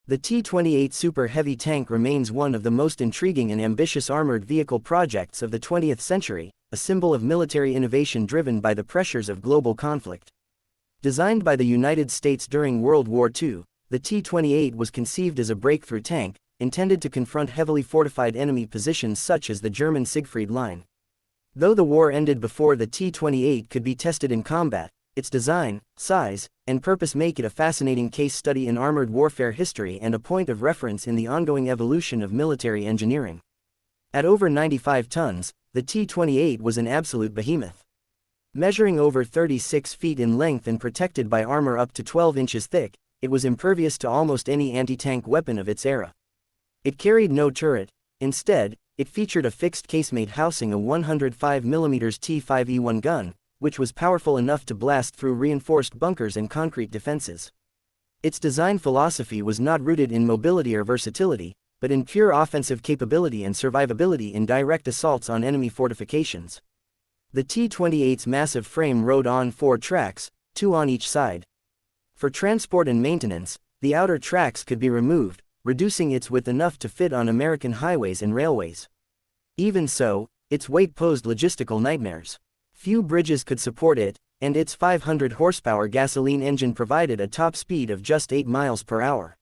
The T-28 Super Heavy tank remains one of the most intriguing and ambitious armored vehicle projects of the 20th century, a symbol of military innovation driven by the pressures of global conflict. Designed by the United States during World War II, the T-28 was conceived as a breakthrough tank, intended to confront heavily fortified enemy positions such as the German Siegfried Line. Though the war ended before the T-28 could be tested in combat, its design, size, and purpose make it a fascinating case study in armored warfare history and a point of reference in the ongoing evolution of military engineering. At over 95 tons, the T-28 was an absolute behemoth. Measuring over 36 feet in length and protected by armor up to 12 inches thick, it was impervious to almost any anti-tank weapon of its era. It carried no turret. Instead, it featured a fixed casemate housing a 105mm T-5E1 gun, which was powerful enough to blast through reinforced bunkers and concrete defenses. Its design philosophy was not rooted in mobility or versatility, but in pure offensive capability and survivability in direct assaults on enemy fortifications. The T-28's massive frame rode on 4 tracks, 2 on each side. For transport and maintenance, the outer tracks could be removed, reducing its width enough to fit on American highways and railways. Even so, its weight posed logistical nightmares. Few bridges could support it, and its 500 horsepower gasoline engine provided a top speed of just 8 miles per hour.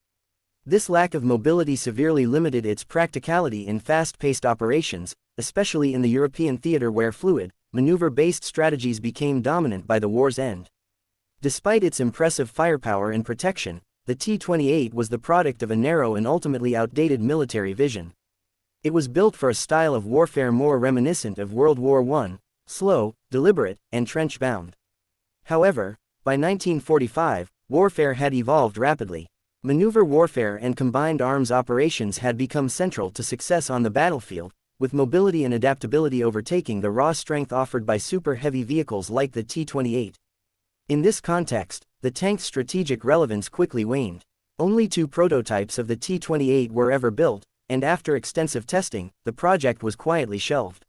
This lack of mobility severely limited its practicality in fast-paced operations, especially in the European theater where fluid, maneuver-based strategies became dominant by the war's end. Despite its impressive firepower and protection, the T-28 was the product of a narrow and ultimately outdated military vision. It was built for a style of warfare more reminiscent of World War I, slow, deliberate, and trench-bound. However, by 1945, warfare had evolved rapidly. Maneuver warfare and combined arms operations had become central to success on the battlefield, with mobility and adaptability overtaking the raw strength offered by super heavy vehicles like the T-28. In this context, the tank's strategic relevance quickly waned. Only 2 prototypes of the T-28 were ever built, and after extensive testing, the project was quietly shelved.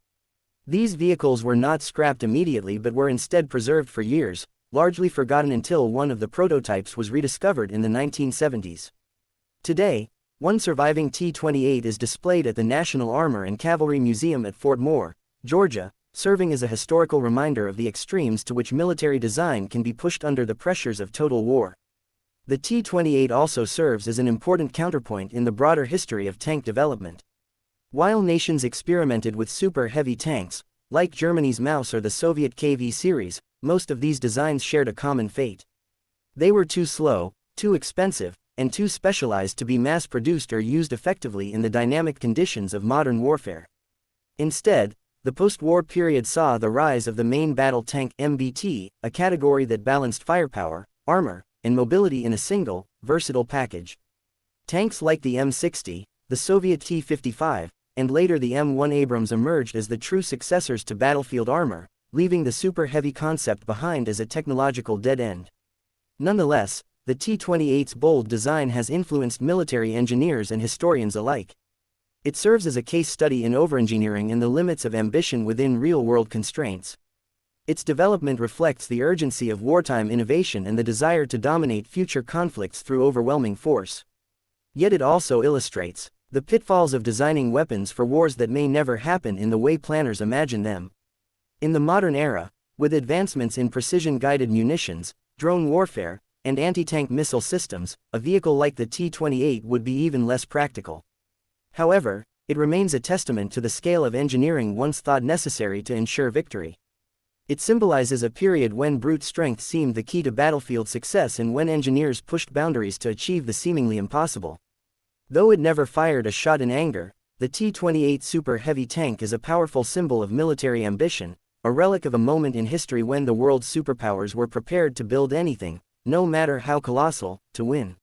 These vehicles were not scrapped immediately but were instead preserved for years, largely forgotten until one of the prototypes was rediscovered in the 1970s. Today, one surviving T-28 is displayed at the National Armor and Cavalry Museum at Fort Moore, Georgia, serving as a historical reminder of the extremes to which military design can be pushed under the pressures of total war. The T-28 also serves as an important counterpoint in the broader history of tank development. While nations experimented with super heavy tanks, like Germany's Maus or the Soviet KV series, most of these designs shared a common fate. They were too slow, too expensive, and too specialized to be mass-produced or used effectively in the dynamic conditions of modern warfare. Instead, the post-war period saw the rise of the main battle tank MBT, a category that balanced firepower, armor, and mobility in a single, versatile package. Tanks like the M60, the Soviet T-55, and later the M1 Abrams emerged as the true successors to battlefield armor, leaving the super heavy concept behind as a technological dead end. Nonetheless, the T-28's bold design has influenced military engineers and historians alike. It serves as a case study in overengineering and the limits of ambition within real-world constraints. Its development reflects the urgency of wartime innovation and the desire to dominate future conflicts through overwhelming force. Yet it also illustrates the pitfalls of designing weapons for wars that may never happen in the way planners imagine them. In the modern era, with advancements in precision-guided munitions, drone warfare, and anti-tank missile systems, a vehicle like the T-28 would be even less practical. However, it remains a testament to the scale of engineering once thought necessary to ensure victory. It symbolizes a period when brute strength seemed the key to battlefield success and when engineers pushed boundaries to achieve the seemingly impossible. Though it never fired a shot in anger, the T-28 Super Heavy tank is a powerful symbol of military ambition, a relic of a moment in history when the world's superpowers were prepared to build anything, no matter how colossal, to win.